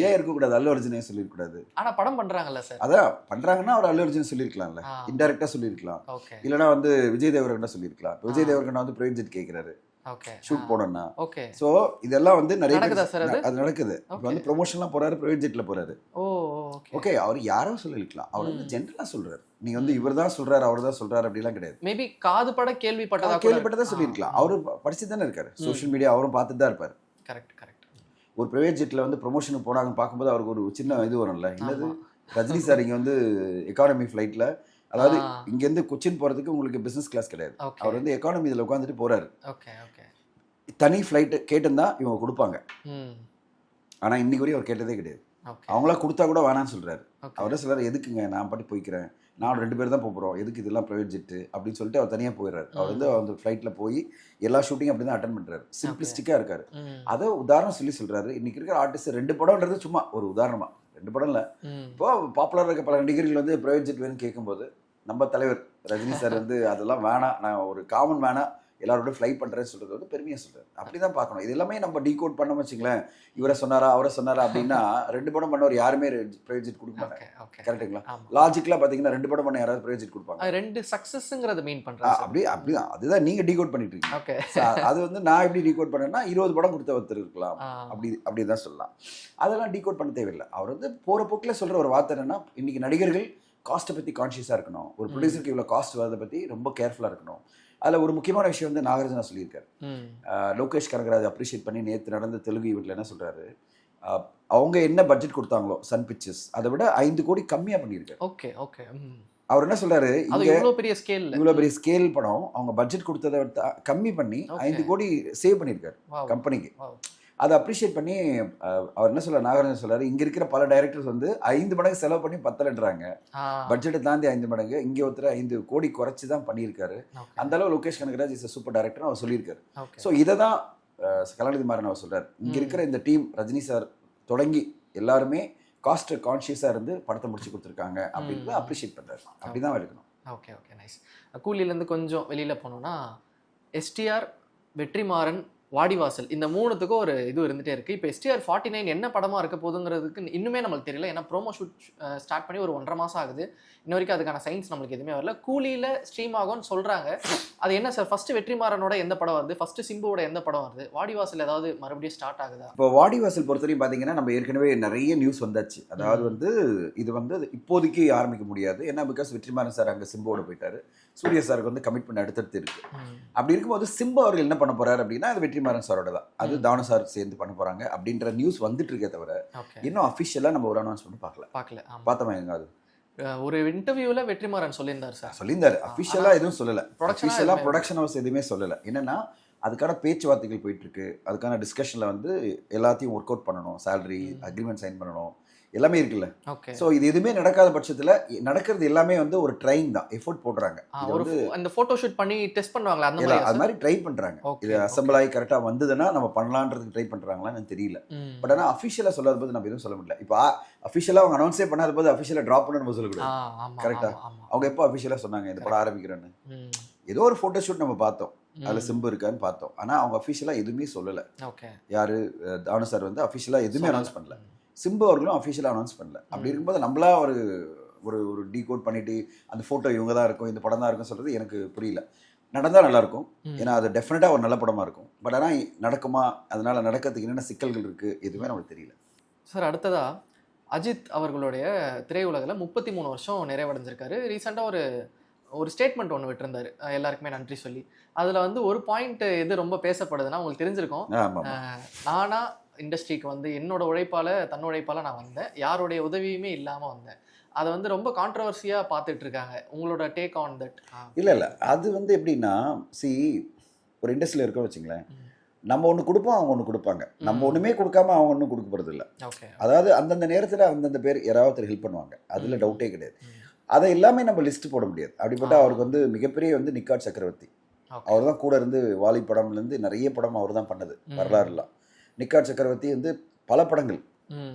ஏன் இருக்கக்கூடாது, அல்லு அர்ஜுனே சொல்லியிருக்கூடாது? ஆனால் படம் பண்ணுறாங்கல்ல சார். அதான் பண்ணுறாங்கன்னா அவர் அல்லு அர்ஜுன் சொல்லியிருக்கலாம்ல, இன்டெரக்டாக சொல்லியிருக்கலாம். இல்லைனா வந்து விஜய் தேவர்கண்ணா சொல்லியிருக்கலாம். விஜய் தேவர்கண்ணா வந்து ப்ரைவேட் ஜெட் கேட்குறாரு ஷூட் போனோம்னா. சோ இதெல்லாம் வந்து நிறைய அது நடக்குது. இப்போ வந்து ப்ரொமோஷன்லாம் போறாரு, பிரைவேட் ஜெட்ல போறாரு. ஓகே. அவர் யாரோ சொல்லிருக்கலாம், அவர் வந்து ஜென்ரலா சொல்றாரு. நீங்க வந்து இவர் தான் சொல்றாரு, அவர் தான் சொல்றாரு அப்படிலாம் கிடையாது. மேபி காதுபட கேள்விப்பட்டதா சொல்லிருக்கலாம். அவரு படிச்சு தானே இருக்காரு, சோஷியல் மீடியா அவரும் பார்த்துட்டு தான் இருப்பாரு. Correct correct. ஒரு பிரைவேட் ஜெட்ல வந்து ப்ரொமோஷனுக்கு போனாங்கன்னு பார்க்கும்போது அவருக்கு ஒரு சின்ன இது வரும்ல, என்னது ரஜினி சார் இங்க வந்து எக்கானமி ஃபிளைட்ல, அதாவது இங்க இருந்து கொச்சின் போறதுக்கு உங்களுக்கு பிசினஸ் கிளாஸ் கிடையாது, அவர் வந்து எக்கானமி இதுல உட்காந்துட்டு போறாரு. தனி ஃபிளைட் கேட்டிருந்தா இவங்க கொடுப்பாங்க. ஆனா இன்னைக்கு வரையும் அவர் கேட்டதே கிடையாது. அவங்களா கொடுத்தா கூட வேணான்னு சொல்றாரு. அவரே சொல்றாரு, எதுக்குங்க நான் பாட்டி போய்க்கிறேன், நான் 2 பேர் தான் போகிறோம், எதுக்கு இதெல்லாம் ப்ரைவேட் ஜெட்டு அப்படின்னு சொல்லிட்டு அவர் தனியாக போயிடுறாரு. அவர் வந்து அந்த ஃப்ளைட்டில் போய் எல்லா ஷூட்டிங் அப்படி தான் அட்டன் பண்ணுறாரு. சிம்பிளிஸ்டிக்காக இருக்காரு. அதை உதாரணம் சொல்கிறாரு. இன்னைக்கு இருக்கிற ஆர்டிஸ்ட் 2 படம்ன்றது சும்மா ஒரு உதாரணமாக, 2 படம் இல்லை. இப்போ பாப்புலராக இருக்க பல நடிகர்கள் வந்து ப்ரைவேட் ஜெட் வேணும்னு கேட்கும்போது நம்ம தலைவர் ரஜினி சார் வந்து அதெல்லாம் வேணாம், நான் ஒரு காமன் வேணாம், எல்லாரோட ஃப்ளை பண்ணுறேன்னு சொல்கிறது வந்து பெருமையாக சொல்கிறார். அப்படி தான் பார்க்கணும். இது எல்லாமே நம்ம டீகோட் பண்ண வச்சுங்களேன், இவரை சொன்னாரா அவரை சொன்னாரா அப்படின்னா 2 படம் பண்ணவர் யாருமே ப்ரைவேட் ஜெட் கொடுக்க மாட்டாங்க. கரெக்டுங்களா? லாஜிக்கலாக பார்த்தீங்கன்னா 2 படம் பண்ண யாராவது ப்ரைவேட் ஜெட் கொடுப்பாங்க. 2 சக்ஸஸ்ங்கிறத மீன் பண்ணுறாங்க. அப்படி அதுதான் நீங்கள் டீகோட் பண்ணிட்டு இருக்கீங்க. அது வந்து நான் எப்படி டீகோட் பண்ணேன்னா 20 படம் கொடுத்த ஒருத்தர் இருக்கலாம், அப்படி தான் சொல்லலாம். அதெல்லாம் டீகோட் பண்ண தேவையில்லை. அவர் வந்து போகிற போக்கில் சொல்கிற ஒரு வார்த்தை என்னன்னா, இன்னைக்கு நடிகர்கள் காஸ்ட்டை பற்றி கான்ஷியஸாக இருக்கணும், ஒரு ப்ரொடியூசருக்கு இவ்வளோ காஸ்ட் வரதை பற்றி ரொம்ப கேர்ஃபுல்லாக இருக்கணும். அதில் ஒரு முக்கியமான விஷயம் வந்து நாகார்ஜுனா சொல்லியிருக்காரு. லோகேஷ் கனகராஜ் அப்ரிஷியேட் பண்ணி நேற்று நடந்த தெலுங்கு ஈவெண்ட்டில் என்ன சொல்கிறாரு, அவங்க என்ன பட்ஜெட் கொடுத்தாங்களோ சன் பிக்சர்ஸ் அதை விட 5 கோடி கம்மியாக பண்ணியிருக்காரு. Okay okay. அவர் என்ன சொல்றாரு, இவ்வளோ பெரிய ஸ்கேல் படம் அவங்க பட்ஜெட் கொடுத்ததை கம்மி பண்ணி 5 கோடி சேவ் பண்ணியிருக்காரு கம்பெனிக்கு. அதை அப்ரிஷியேட் பண்ணி அவர் என்ன சொல்றாரு, நாகார்ஜுனா சொல்றாரு, இங்க இருக்கிற பல டைரக்டர்ஸ் வந்து 5 மடங்கு செலவு பண்ணி 10லன்றாங்க, பட்ஜெட்டை தாண்டி 5 மடங்கு, இங்கே ஒருத்தர் 5 கோடி குறைச்சி தான் பண்ணியிருக்காரு. அந்த அளவு Lokesh Kanagaraj is super director அவர் சொல்லியிருக்காரு. ஸோ இதை தான் கலாநிதி மாறன் அவர் சொல்றாரு. இங்க இருக்கிற இந்த டீம் ரஜினி சார் தொடங்கி எல்லாருமே காஸ்ட் கான்ஷியஸாக இருந்து படத்தை முடிச்சு கொடுத்துருக்காங்க அப்படின்னு அப்ரிஷியேட் பண்றாரு. அப்படிதான் இருக்கணும். Okay okay, nice. கூலியிலேருந்து கொஞ்சம் வெளியில் போனோம்னா எஸ்டிஆர், வெற்றிமாறன், வாடிவாசல், இந்த 3த்துக்கும் ஒரு இது இருந்துகிட்டே இருக்குது. இப்போ எஸ்டிஆர் 49 என்ன படமாக இருக்க போதுங்கிறதுக்கு இன்னுமே நம்மளுக்கு தெரியல. ஏன்னா ப்ரோமோ ஷூட் ஸ்டார்ட் பண்ணி ஒரு 1.5 மாதம் ஆகுது. இன்ன வரைக்கும் அதுக்கான சயின்ஸ் நம்மளுக்கு எதுவுமே வரல. கூலியில் ஸ்ட்ரீம் ஆகும்னு சொல்கிறாங்க. அது என்ன சார், ஃபஸ்ட்டு வெற்றிமாறனோட எந்த படம் வருது, ஃபஸ்ட்டு சிம்புவோட எந்த படம் வருது, வாடிவாசல் ஏதாவது மறுபடியும் ஸ்டார்ட் ஆகுதா? இப்போ வாடிவாசல் பொறுத்தவரையும் பார்த்தீங்கன்னா நம்ம ஏற்கனவே நிறைய நியூஸ் வந்தாச்சு. அதாவது வந்து இது வந்து இப்போதைக்கு ஆரம்பிக்க முடியாது. ஏன்னா பிகாஸ் வெற்றிமாறன் சார் அங்கே சிம்புவோட போயிட்டாரு, சூர்யா சாருக்கு வந்து கமிட்மெண்ட் அடுத்தடுத்து இருக்கு. அப்படி இருக்கும்போது சிம்பு அவர்கள் என்ன பண்ண போறாரு அப்படின்னா, அது வெற்றிமாறன் சாரோட தான். அது தானு சார் சேர்ந்து பண்ண போறாங்க அப்படின்ற நியூஸ் வந்துட்டு இருக்கே தவிர இன்னும் அஃபிஷியலா நம்ம ஒரு அனௌன்ஸ்மெண்ட் பார்க்கல. பார்த்தோமா எங்காவது? ஒரு இன்டர்வியூல வெற்றிமாறன் சொல்லியிருந்தார் சார். சொல்லியிருந்தாரு. அஃபிஷியலா எதுவும் சொல்லல. அஃபிஷியலா ப்ரொடக்ஷன் ஹவுஸ் எதுவுமே சொல்லல. என்னன்னா அதுக்கான பேச்சுவார்த்தைகள் போயிட்டு இருக்கு. அதுக்கான டிஸ்கஷன்ல வந்து எல்லாத்தையும் ஒர்க் அவுட் பண்ணணும். சேலரி அக்ரிமெண்ட் சைன் பண்ணணும், எல்லாமே இருக்குல்ல. ஸோ இது எதுவுமே நடக்காத பட்சத்தில் நடக்கிறது எல்லாமே வந்து ஒரு ட்ரைன் தான், எஃபோர்ட் போடுறாங்க. அந்த போட்டோ ஷூட் பண்ணி டெஸ்ட் பண்ணுவாங்களா அந்த மாதிரி? அது மாதிரி ட்ரை பண்றாங்க. இது அசம்பிள் ஆகி கரெக்டாக வந்ததுன்னா நம்ம பண்ணலான்றதுக்கு ட்ரை பண்றாங்களான்னு தெரியல. பட் ஆனால் அஃபிஷியலாக சொல்லாத போது நம்ம எதுவும் சொல்ல முடியல. இப்போ அஃபிஷியலாக அவங்க அனௌன்ஸே பண்ணாத போது அஃபிஷியலாக ட்ராப் பண்ண நம்ம சொல்லக்கூடாது. கரெக்டா? அவங்க எப்போ அஃபிஷியலாக சொன்னாங்க இந்த படம் ஆரம்பிக்கிறேன்னு? ஏதோ ஒரு போட்டோ ஷூட் நம்ம பார்த்தோம், அதில் சிம்பு இருக்கான்னு பார்த்தோம். ஆனால் அவங்க அஃபிஷியலாக எதுவுமே சொல்லலை. யாரு தானு சார் வந்து அஃபிஷியலாக எதுவுமே அனௌன்ஸ் பண்ணல. சிம்பு அவர்களும் அஃபிஷியலாக அனௌன்ஸ் பண்ணல. அப்படி இருக்கும்போது நம்மளா ஒரு ஒரு டீகோட் பண்ணிட்டு அந்த ஃபோட்டோ இவங்க தான் இருக்கும், இந்த படம் தான் இருக்கும் சொல்கிறது எனக்கு புரியல. நடந்தால் நல்லாயிருக்கும், ஏன்னா அது டெஃபினட்டாக ஒரு நல்ல படமாக இருக்கும். பட் ஆனால் நடக்குமா, அதனால் நடக்கிறதுக்கு என்னென்ன சிக்கல்கள் இருக்குது, எதுவுமே நமக்கு தெரியல. சார் அடுத்ததாக அஜித் அவர்களுடைய திரையுலகில் 33 வருஷம் நிறைவடைஞ்சிருக்காரு. ரீசெண்டாக ஒரு ஸ்டேட்மெண்ட் ஒன்று விட்டுருந்தாரு, எல்லாருக்குமே நன்றி சொல்லி. அதில் வந்து ஒரு பாயிண்ட் எது ரொம்ப பேசப்படுதுன்னா உங்களுக்கு தெரிஞ்சிருக்கும். நானா இண்டஸ்ட்ரிக்கு வந்து என்னோட உழைப்பால் தன்னுழைப்பால் நான் வந்தேன், யாருடைய உதவியுமே இல்லாமல் வந்தேன். அதை வந்து ரொம்ப கான்ட்ரவர்சியாக பார்த்துட்டு இருக்காங்க. உங்களோட டேக் ஆன் தட்? இல்லை அது வந்து எப்படின்னா, ஒரு இண்டஸ்ட்ரியில் இருக்க வச்சுங்களேன், நம்ம ஒன்று கொடுப்போம், அவங்க ஒன்று கொடுப்பாங்க. நம்ம ஒன்றுமே கொடுக்காம அவங்க ஒன்றும் கொடுக்க போகிறது இல்லை. அதாவது அந்தந்த நேரத்தில் அந்தந்த பேர் யாராவது ஹெல்ப் பண்ணுவாங்க, அதில் டவுட்டே கிடையாது. அதை எல்லாமே நம்ம லிஸ்ட் போட முடியாது. அப்படிப்பட்ட அவருக்கு வந்து மிகப்பெரிய வந்து நிக்காட் சக்கரவர்த்தி, அவர் தான் கூட இருந்து வாலி படம்லேருந்து நிறைய படம் அவர் தான் பண்ணது வரலாறுலாம். நிக்காட் சக்கரவர்த்தி வந்து பல படங்கள்,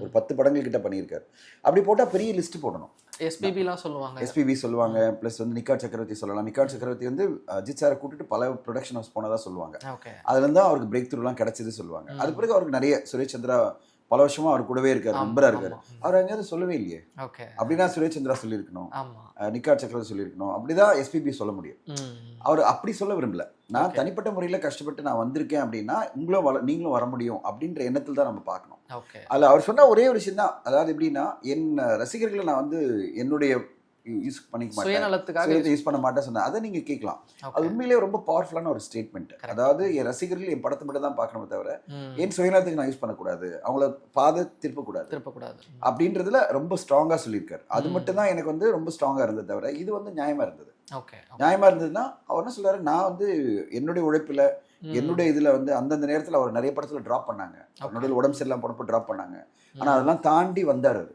ஒரு 10 படங்கள் கிட்ட பண்ணியிருக்காரு. அப்படி போட்டால் பெரிய லிஸ்ட் போடணும். எஸ்பிபிலாம் சொல்லுவாங்க, எஸ்பிபி சொல்லுவாங்க, ப்ளஸ் வந்து நிக்காட் சக்கரவர்த்தி சொல்லலாம். நிக்காட் சக்கரவர்த்தி வந்து அஜித் சாரை கூட்டிட்டு பல ப்ரொடக்ஷன் ஹவுஸ் போனதாக சொல்லுவாங்க. அதுலேருந்து தான் அவருக்கு பிரேக் த்ரூலாம் கிடைச்சது சொல்லுவாங்க. அது பிறகு அவருக்கு நிறைய சுரேஷ் சந்திரா பல வருஷமா அவர் கூடவே இருக்காரு, நம்பரா இருக்காரு. அவர் எங்கேயாவது சொல்லவே இல்லையே. அப்படின்னா சுரேஷ் சந்திரா சொல்லியிருக்கணும், நிக்காட் சக்கரவர்த்தி சொல்லியிருக்கணும், அப்படிதான் எஸ்பிபி சொல்ல முடியும். அவர் அப்படி சொல்ல விரும்பல. நான் தனிப்பட்ட முறையில் கஷ்டப்பட்டு நான் வந்திருக்கேன் அப்படின்னா நீங்களும் வர முடியும் அப்படின்ற எண்ணத்தில் தான் நம்ம பார்க்கணும். அதில் அவர் சொன்ன ஒரே ஒரு விஷயம் தான், அதாவது எப்படின்னா, என் ரசிகர்களை நான் வந்து என்னுடைய யூஸ் பண்ணிக்க மாட்டேன், யூஸ் பண்ண மாட்டேன் சொன்னேன். அதை நீங்க கேட்கலாம். அது உண்மையிலேயே ரொம்ப பவர்ஃபுல்லான ஒரு ஸ்டேட்மெண்ட். அதாவது என் ரசிகர்கள் என் படத்தை மட்டும் தான் பார்க்கணுமே தவிர என் சுயநலத்துக்கு நான் யூஸ் பண்ணக்கூடாது, அவங்கள பாதை திருப்பக்கூடாது அப்படின்றதுல ரொம்ப ஸ்ட்ராங்கா சொல்லியிருக்காரு. அது மட்டும் தான் எனக்கு வந்து ரொம்ப ஸ்ட்ராங்கா இருந்தது தவிர இது வந்து நியாயமா இருந்தது. நியாயமா இருந்ததுன்னா அவர் என்ன சொல்றாரு, நான் வந்து என்னுடைய உழைப்புல என்னுடைய இதுல வந்து அந்தந்த நேரத்தில் அவர் நிறைய படத்துல டிராப் பண்ணாங்க, அவருடைய உடம்பு சரியில்லாம போனப்போ டிராப் பண்ணாங்க. ஆனா அதெல்லாம் தாண்டி வந்தார்.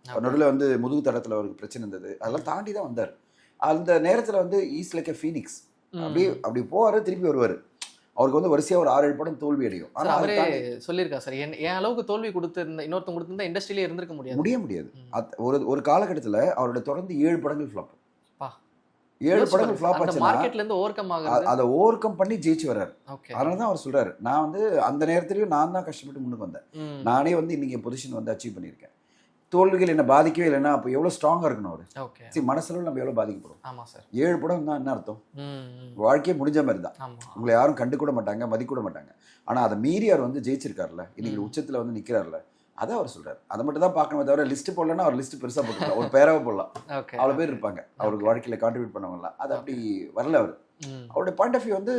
நடுவில் வந்து முதுகு தடத்தில் அவருக்கு பிரச்சனை இருந்தது, அதெல்லாம் தாண்டி தான் வந்தார். அந்த நேரத்தில் வந்து ஈஸ் லைக் எ ஃபீனிக்ஸ், அப்படி போவார், திருப்பி வருவார். அவருக்கு வந்து வரிசையாக ஒரு 6-7 படம் தோல்வி அடையும். ஆனால் அவரே சொல்லியிருக்கா சார், என் அளவுக்கு தோல்வி கொடுத்துருந்த இன்னொருத்தங்க கொடுத்துருந்தா இண்டஸ்ட்ரியிலே இருந்திருக்க முடியாது. ஒரு காலகட்டத்தில் அவரோட தொடர்ந்து 7 படங்கள் ஃப்ளாப். 7 படங்கள் ஃப்ளாப் ஆச்சு. மார்க்கெட்ல இருந்து ஓவர்கம் ஆகுது, அதை ஓவர்கம் பண்ணி ஜெயிச்சு வர்றாரு. அதனால தான் அவர் சொல்றாரு, நான் வந்து அந்த நேரத்திலையும் நான் தான் கஷ்டப்பட்டு முன்னுக்கு வந்தேன், நானே வந்து இன்னைக்கு பொசிஷன் வந்து அச்சீவ் பண்ணியிருக்கேன். தோல்விகள் என்ன பாதிக்கவே இல்லைன்னா அப்போ எவ்வளோ ஸ்ட்ராங்காக இருக்கணும் அவர். மனசளவில் நம்ம எவ்வளோ பாதிக்கப்படும். 7 படம் தான் என்ன அர்த்தம், வாழ்க்கையே முடிஞ்ச மாதிரி தான். உங்களை யாரும் கண்டு கூட மாட்டாங்க, மதிக்கூட மாட்டாங்க. ஆனால் அதை மீறி அவர் வந்து ஜெயிச்சிருக்காருல்ல, இன்னைக்கு உச்சத்தில் வந்து நிற்கிறாருல்ல, அதை அவர் சொல்றாரு. அதை மட்டும் தான் பார்க்கணுமே தவிர லிஸ்ட் போடலன்னா அவர் லிஸ்ட் பெருசாக போட்டுக்கலாம், ஒரு பேராக போடலாம், அவ்வளோ பேர் இருப்பாங்க அவருக்கு வாழ்க்கையில் கான்ட்ரிபியூட் பண்ணவங்கலாம். அது அப்படி வரல அவர். அவருடைய பாயிண்ட் ஆஃப் வியூ வந்து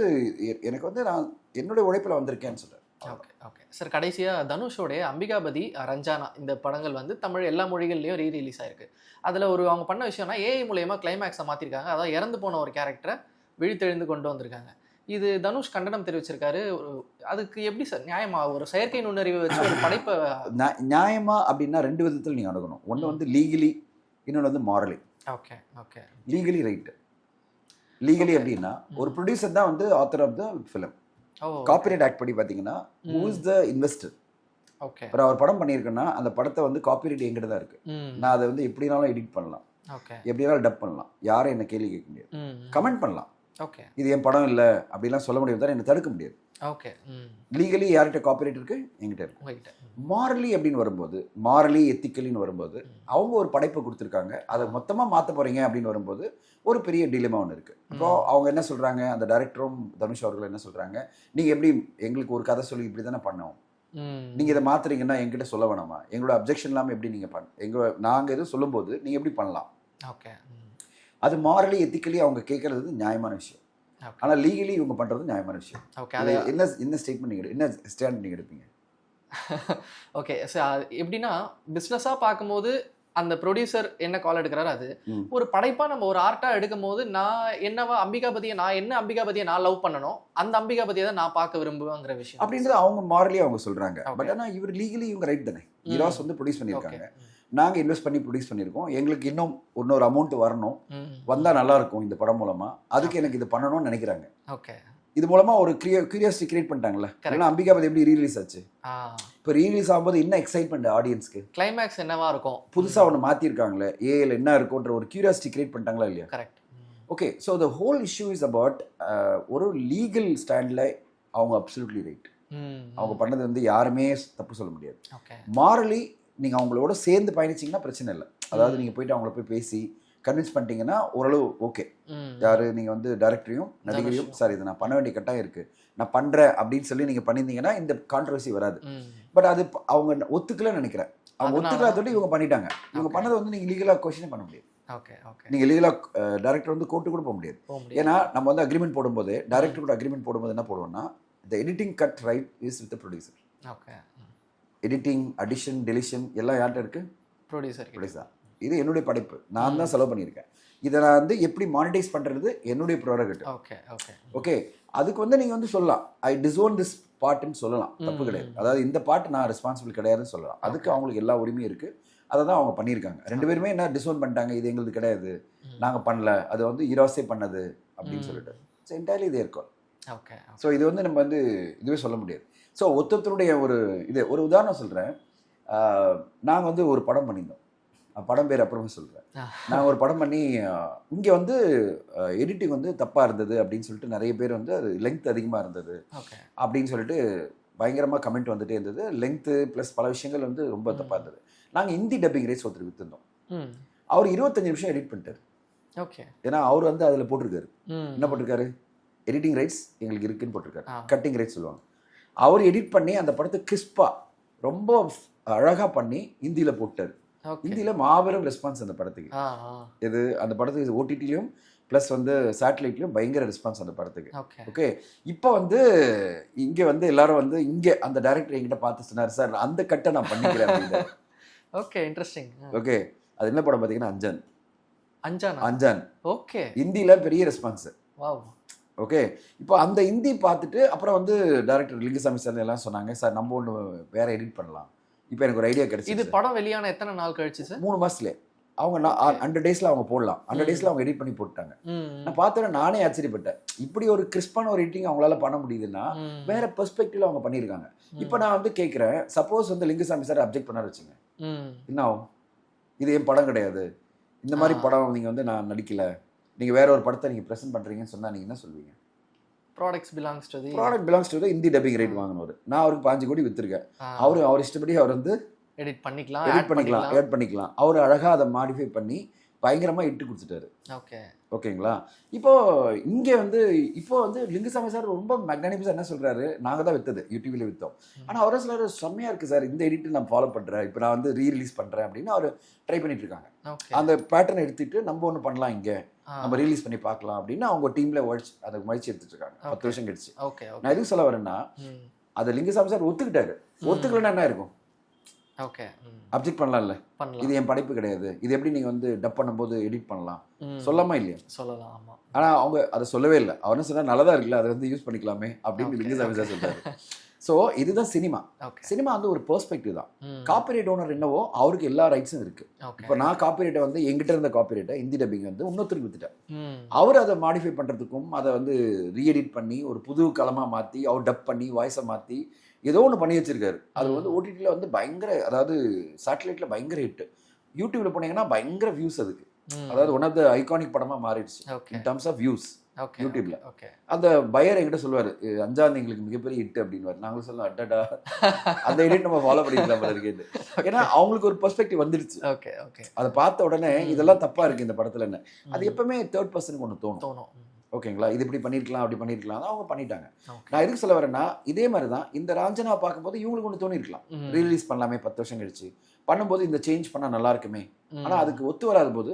எனக்கு வந்து நான் என்னுடைய உழைப்பில் வந்திருக்கேன்னு சொல்றாரு. ஓகே சார், கடைசியாக தனுஷோடைய அம்பிகாபதி ரஞ்சானா இந்த படங்கள் வந்து தமிழ் எல்லா மொழிகள்லையும் ரீரிலீஸ் ஆயிருக்கு. அதில் அவங்க பண்ண விஷயம்னா ஏஐ மூலயமா கிளைமேக்ஸை மாற்றிருக்காங்க. அதாவது இறந்து போன ஒரு கேரக்டரை விழித்தெழுந்து கொண்டு வந்திருக்காங்க. இது தனுஷ் கண்டனம் தெரிவிச்சிருக்காரு. அதுக்கு எப்படி சார் நியாயமா, ஒரு செயற்கை நுண்ணறிவு வச்சு ஒரு படைப்பை நியாயமா அப்படின்னா 2 விதத்தில் நீங்கள் அணுகணும். ஒன்று வந்து லீகலி, இன்னொன்று வந்து மாரலி. Legally right. லீகலி அப்படின்னா ஒரு ப்ரொடியூசர் தான் வந்து author of the film. Copyright act படி பார்த்தீங்கன்னா ஹூ இஸ் த இன்வெஸ்டர். அப்புறம் அவர் படம் பண்ணியிருக்கேன்னா அந்த படத்தை வந்து காப்பிரைட் எங்கிட்ட தான் இருக்கு. நான் அதை வந்து எப்படினாலும் எடிட் பண்ணலாம், எப்படினாலும் டப் பண்ணலாம், யாரும் என்ன கேள்வி கேட்க முடியாது, கமெண்ட் பண்ணலாம். இது என் படம் இல்லை அப்படிலாம் சொல்ல முடியாது, தான் என்ன தடுக்க முடியாது. லீகலி யார்கிட்ட காப்பிரைட் இருக்கு, எங்கிட்ட இருக்கு. மாரலி அப்படின்னு வரும்போது, மாரலி எத்திக்கலின்னு வரும்போது அவங்க ஒரு படைப்பை கொடுத்துருக்காங்க, அதை மொத்தமாக மாற்ற போறீங்க அப்படின்னு வரும்போது ஒரு பெரிய டிலேமா ஒன்று இருக்கு. இப்போ அவங்க என்ன சொல்றாங்க, அந்த டைரக்டரும் தனுஷ் அவர்கள் என்ன சொல்றாங்க, நீங்க எப்படி எங்களுக்கு ஒரு கதை சொல்லி இப்படி தானே பண்ணோம், நீங்க இதை மாத்துறீங்கன்னா எங்கிட்ட சொல்ல வேணாமா, எங்களோட அப்ஜெக்ஷன் இல்லாமல் எப்படி நீங்க நாங்க எதுவும் சொல்லும் போது நீங்க எப்படி பண்ணலாம். அது மாரலி எத்திக்கலி அவங்க கேட்கறது நியாயமான விஷயம். ஆனால் லீகலி இவங்க பண்ணுறது நியாயமான விஷயம். ஓகே, அது என்ன ஸ்டேட்மெண்ட் நீங்கள் என்ன ஸ்டாண்ட் நீங்கள் எடுப்பீங்க? ஓகே, எப்படின்னா பிஸ்னஸாக பார்க்கும்போது அந்த ப்ரொடியூசர் என்ன கால் எடுக்கிறாரு, அது ஒரு படைப்பாக நம்ம ஒரு ஆர்ட்டாக எடுக்கும் போது நான் என்னவா அம்பிகாபதியை நான் லவ் பண்ணணும், அந்த அம்பிகாபதியை தான் நான் பார்க்க விரும்புவேங்கிற விஷயம் அப்படின்றது அவங்க மாரலி அவங்க சொல்கிறாங்க. பட் ஆனால் இவர் லீகலி இவங்க ரைட் தானே. ஈராஸ் வந்து ப்ரொடியூஸ் பண்ணியிருக்காங்க, நாங்கள் இன்வெஸ்ட் பண்ணி ப்ரொடியூஸ் பண்ணியிருக்கோம், எங்களுக்கு இன்னொரு அமௌண்ட் வரணும், வந்தால் நல்லா இருக்கும் இந்த படம் மூலமாக, அதுக்கு எனக்கு இது பண்ணணும்னு நினைக்கிறாங்க. ஓகே, இது மூலமா ஒரு கியூரியாசிட்டி கிரியேட் பண்ணிட்டாங்கல்ல. ஏன்னா அம்பிகாபதி எப்படி ரீலீஸ் ஆச்சு, இப்போ ரீலீஸ் ஆகும்போது என்ன எக்ஸைட்மெண்ட் ஆடியன்ஸ்க்கு, கிளைமேக்ஸ் என்னவா இருக்கும், புதுசா ஒன்று மாத்திருக்காங்களே, ஏல என்ன இருக்கும்ன்ற ஒரு கியூரியாசிட்டி கிரியேட் பண்ணிட்டாங்களா இல்லையா? Correct. Okay, so the whole issue is about ஒரு லீகல் ஸ்டாண்டில் அவங்க அப்சல்யூட்லி ரைட். அவங்க பண்ணது வந்து யாருமே தப்பு சொல்ல முடியாது. மாரலி நீங்கள் அவங்களோட சேர்ந்து பயணிச்சிங்கன்னா பிரச்சனை இல்லை. அதாவது நீங்கள் போயிட்டு அவங்கள போய் பேசி கன்வின்ஸ் பண்ணிட்டீங்கன்னா ஓரளவு ஓகே. யாரு நீங்கள் வந்து டைரக்டரையும் நடிகரையும் சார் இது நான் பண்ண வேண்டிய கட்டாயம் இருக்குது, நான் பண்ணுறேன் அப்படின்னு சொல்லி நீங்கள் பண்ணியிருந்தீங்கன்னா இந்த கான்ட்ரவர்சி வராது. பட் அது அவங்க ஒத்துக்கலன்னு நினைக்கிறேன். அவங்க ஒத்துக்கலாதோடு இவங்க பண்ணிட்டாங்க. இவங்க பண்ணதை வந்து நீங்கள் லீகலாக கொஸ்டின் பண்ண முடியாது. நீங்கள் லீகலாக டைரக்டர் வந்து கோர்ட்டு கூட போக முடியாது. ஏன்னா நம்ம வந்து அக்ரிமெண்ட் போடும்போது டைரக்டர் கூட அக்ரிமெண்ட் போடும்போது என்ன போடுவோம்னா, the editing cut right is with producer. Editing, addition, deletion எல்லாம் யார்கிட்ட இருக்கு? ப்ரொடியூசர். இது என்னுடைய படைப்பு, நான் தான் செலவு பண்ணியிருக்கேன், இதை நான் வந்து எப்படி மானிட்டைஸ் பண்ணுறது என்னுடைய ப்ரோரகேட்டிவ். ஓகே, அதுக்கு வந்து நீங்கள் வந்து சொல்லலாம் ஐ டிசோன் திஸ் பார்ட்னு சொல்லலாம், தப்பு கிடையாது. அதாவது இந்த பார்ட் நான் ரெஸ்பான்சிபிள் கிடையாதுன்னு சொல்லலாம். அதுக்கு அவங்களுக்கு எல்லா உரிமையும் இருக்குது. அதை தான் அவங்க பண்ணியிருக்காங்க. ரெண்டு பேருமே என்ன டிசோன் பண்ணிட்டாங்க, இது எங்களுக்கு கிடையாது, நாங்கள் பண்ணல, அது வந்து ஈராஸே பண்ணது அப்படின்னு சொல்லிட்டு. ஸோ என்டையர்லி இதே இருக்கும். ஸோ இது வந்து நம்ம வந்து இதுவே சொல்ல முடியாது. ஸோ ஒருத்தருடைய ஒரு உதாரணம் சொல்கிறேன். நாங்கள் வந்து ஒரு படம் பண்ணியிருந்தோம், படம் பேர் அப்புறமே சொல்கிறேன். நான் ஒரு படம் பண்ணி இங்கே வந்து எடிட்டிங் வந்து தப்பாக இருந்தது அப்படின்னு சொல்லிட்டு நிறைய பேர் வந்து அது லெங்க் அதிகமாக இருந்தது அப்படின்னு சொல்லிட்டு பயங்கரமாக கமெண்ட் வந்துட்டே இருந்தது. லெங்க்த்து ப்ளஸ் பல விஷயங்கள் வந்து ரொம்ப தப்பாக இருந்தது. நாங்கள் ஹிந்தி டப்பிங் ரைட்ஸ் ஒருத்தர் விற்றுருந்தோம். அவர் 25 நிமிஷம் எடிட் பண்ணிட்டார். ஓகே, ஏன்னா அவர் வந்து அதில் போட்டிருக்காரு, என்ன போட்டிருக்காரு, எடிட்டிங் ரைட்ஸ் எங்களுக்கு இருக்குன்னு போட்டிருக்காரு, கட்டிங் ரைட்ஸ் சொல்லுவாங்க. அவர் எடிட் பண்ணி அந்த படத்தை கிறிஸ்பாக ரொம்ப அழகாக பண்ணி ஹிந்தியில் போட்டார். ஹிந்தியில் மாபெரும் ரெஸ்பான்ஸ் அந்த படத்துக்கு. இது அந்த படத்துக்கு ஓடிடிலையும் ப்ளஸ் வந்து சேட்டலைட்லையும் பயங்கர ரெஸ்பான்ஸ் அந்த படத்துக்கு. ஓகே, இப்போ வந்து இங்கே வந்து எல்லாரும் வந்து இங்கே அந்த டைரக்டர் என்கிட்ட பார்த்து சொன்னார், சார் அந்த கட்டை நான் பண்ணிக்கிறேன் அப்படின்னு. Okay, interesting. ஓகே, அது என்ன படம் பார்த்தீங்கன்னா அஞ்சான். ஓகே, ஹிந்தியில் பெரிய ரெஸ்பான்ஸு. ஓகே, இப்போ அந்த ஹிந்தி பார்த்துட்டு அப்புறம் வந்து டைரக்டர் லிங்குசாமி சார் எல்லாம் சொன்னாங்க, சார் நம்ம ஒன்று வேற எடிட் பண்ணலாம். இப்போ எனக்கு ஒரு ஐடியா கிடைச்சி. இது படம் வெளியான எத்தனை நாள் கழிச்சு சார்? 3 மாசத்துல. அவங்க 100 டேஸ்ல அவங்க போடலாம். 100 டேஸ்ல அவங்க எடிட் பண்ணி போட்டாங்க. நான் பார்த்தோன்னா நானே ஆச்சரியப்பட்டேன், இப்படி ஒரு கிறிஸ்பான ஒரு எடிட்டிங் அவங்களால பண்ண முடியுதுன்னா வேற பெர்ஸ்பெக்டிவ்ல அவங்க பண்ணியிருக்காங்க. இப்போ நான் வந்து கேட்குறேன், சப்போஸ் வந்து லிங்குசாமி சார் அப்ஜெக்ட் பண்ணாரு வச்சுங்க, என்ன ஆகும்? இது என் படம் கிடையாது, இந்த மாதிரி படம் நீங்கள் வந்து நான் நடிக்கல, நீங்கள் வேற ஒரு படத்தை நீங்கள் ப்ரெசென்ட் பண்ணுறீங்கன்னு சொன்னால் நீங்கள் என்ன சொல்வீங்க? Product belongs to the Hindi dubbing right வாங்கினவர். நான் அவருக்கு 5 கோடி விற்றுருக்கேன். அவர் இஷ்டப்படி அவர் வந்து எடிட் பண்ணிக்கலாம். அவர் அழகாக அதை மாடிஃபை பண்ணி பயங்கரமாக இட்டு கொடுத்துட்டாரு. ஓகேங்களா? இப்போ இங்கே வந்து லிங்குசாமி சார் ரொம்ப மேக்னானிமஸாக என்ன சொல்கிறாரு, நாங்கள் தான் விற்றது, யூடியூப்ல விற்றோம். ஆனால் அவரே சொல்கிறாரு, செம்மையாக இருக்குது சார், இந்த எடிட்டு நான் ஃபாலோ பண்ணுறேன், இப்போ நான் வந்து ரீரிலீஸ் பண்ணுறேன் அப்படின்னு அவர் ட்ரை பண்ணிட்டு இருக்காங்க. அந்த பேட்டர்ன் எடுத்துட்டு நம்ம ஒன்று பண்ணலாம், இங்கே நம்ம ரிலீஸ் பண்ணி பார்க்கலாம் அப்படின்னு அவங்க டீமில் அதை முயற்சி எடுத்துட்டு இருக்காங்க. 10 வருஷம் கழிச்சு. நான் எதுக்கு சொல்ல வரேன்னா, அதை லிங்குசாமி சார் ஒத்துக்கிட்டாரு. ஒத்துக்கலன்னா என்ன இருக்கும்? அப்ஜெக்ட் பண்ணலாம்ல, இது என் படைப்பு கிடையாது, இது எப்படி நீங்க வந்து டப் பண்ணும்போது எடிட் பண்ணலாம் சொல்லாமா இல்லையா? சொல்லலாம். ஆனா அவங்க அதை சொல்லவே இல்லை. அவர் என்ன சொன்னா, நல்லதா இருக்குல்ல, அதை வந்து யூஸ் பண்ணிக்கலாமே அப்படின்னு லிங்குசாமி சார் சொல்றாரு. ஸோ இதுதான் சினிமா. சினிமா வந்து ஒரு பெர்ஸ்பெக்டிவ் தான். காப்பிரைட் ஓனர் என்னவோ அவருக்கு எல்லா ரைட்ஸும் இருக்கு. இப்போ நான் காப்பிரைட்டை வந்து எங்கிட்ட இருந்த காப்பிரைட்டை ஹிந்தி டப்பிங் வந்து இன்னொருத்தருக்கு வித்துட்டேன். அவர் அதை மாடிஃபை பண்றதுக்கும் அதை வந்து ரீஎடிட் பண்ணி ஒரு புது களமாக மாற்றி அவர் டப் பண்ணி வாய்ஸை மாற்றி ஏதோ ஒன்று பண்ணி வச்சிருக்காரு. அது வந்து ஓடிடியில் வந்து பயங்கர, அதாவது சேட்டலைட்டில் பயங்கர ஹிட். யூடியூப்ல போனீங்கன்னா பயங்கர வியூஸ் அதுக்கு. அதாவது ஒன் ஆஃப் த ஐகானிக் படமாக மாறிடுச்சு இன் டர்ம்ஸ் ஆஃப் வியூஸ் யூடியூப்ல. அந்த பையர் என்கிட்ட சொல்லுவாரு, அஞ்சாவது எங்களுக்கு மிகப்பெரிய ஹிட் அப்படின்னு. நாங்களும் சொல்லுவோம், அட்டடா அந்த எடிட் நம்ம ஃபாலோ பண்ணிக்கலாம் போல இருக்கு. ஏன்னா அவங்களுக்கு ஒரு பெர்ஸ்பெக்டிவ் வந்துடுச்சு. அதை பார்த்த உடனே இதெல்லாம் தப்பா இருக்கு இந்த படத்துல என்ன, அது எப்பவுமே தேர்ட் பர்சனுக்கு ஒன்று தோணும். ஓகேங்களா, இது இப்படி பண்ணியிருக்கலாம் அப்படி பண்ணியிருக்கலாம், அவங்க பண்ணிட்டாங்க. நான் எதுக்கு சொல்ல வரேன்னா, இதே மாதிரி தான் இந்த ராஞ்சனா பார்க்கும்போது இவங்களுக்கு ஒன்று தோணிருக்கலாம், ரீலீஸ் பண்ணலாமே 10 வருஷம் கழிச்சு, பண்ணும்போது இந்த சேஞ்ச் பண்ணால் நல்லா இருக்குமே. ஆனால் அதுக்கு ஒத்து வராத போது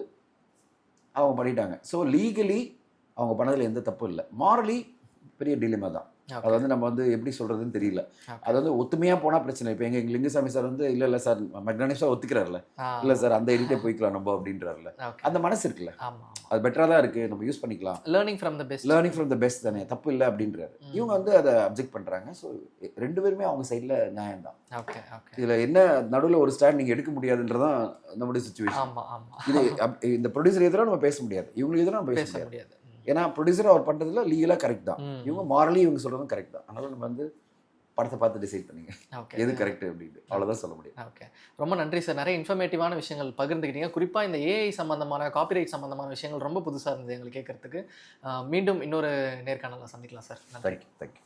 அவங்க பண்ணிட்டாங்க. ஸோ லீகலி அவங்க பண்ணதில் எந்த தப்பும் இல்லை. மாரலி பெரிய டிலேமா தான். அது வந்து நம்ம வந்து எப்படி சொல்றதுன்னு தெரியல. அது வந்து ஒத்துமையா போனா பிரச்சனை. இப்போ எங்க லிங்குசாமி சார் வந்து இல்ல சார் மெக்னானிக் சார் ஒத்துக்கிறாருல, இல்ல சார் அந்த எடிட்டே போய்க்கலாம் நம்ம அப்படின்றாருல. அந்த மனசு இருக்குல்ல, அது பெட்டரா தான் இருக்கு, நம்ம யூஸ் பண்ணிக்கலாம். லேர்னிங் ஃப்ரம் த பெஸ்ட் தானே, தப்பு இல்லை அப்படின்றாரு. இவங்க வந்து அதை அப்ஜெக்ட் பண்றாங்க. ஸோ 2 பேருமே அவங்க சைட்ல நியாயம் தான். இதுல என்ன நடுவில் ஒரு ஸ்டாண்ட் நீங்க எடுக்க முடியாதுன்றதான் நம்மளுடைய சுச்சுவேஷன். இது இந்த ப்ரொடியூசர் எதிராக நம்ம பேச முடியாது, இவங்களுக்கு எதிராக நம்ம பேச முடியாது. ஏன்னா ப்ரொடியூசர் அவர் பண்ணுறதுல லீகலாக கரெக்ட் தான், இவங்க மாரலி இவங்க சொல்கிறதும் கரெக்ட் தான். அதனால நம்ம வந்து படத்தை பார்த்து டிசைட் பண்ணிங்க எது கரெக்ட் அப்படின்னு, அவ்வளோதான் சொல்ல முடியும். ஓகே, ரொம்ப நன்றி சார். நிறைய இன்ஃபர்மேட்டிவான விஷயங்கள் பகிர்ந்துக்கிட்டீங்க. குறிப்பாக இந்த ஏஐ சம்பந்தமான, காப்பிரைட் சம்பந்தமான விஷயங்கள் ரொம்ப புதுசாக இருந்தது எங்களுக்கு கேட்கறதுக்கு. மீண்டும் இன்னொரு நேர்காணலில் சந்திக்கலாம் சார். தேங்க்யூ.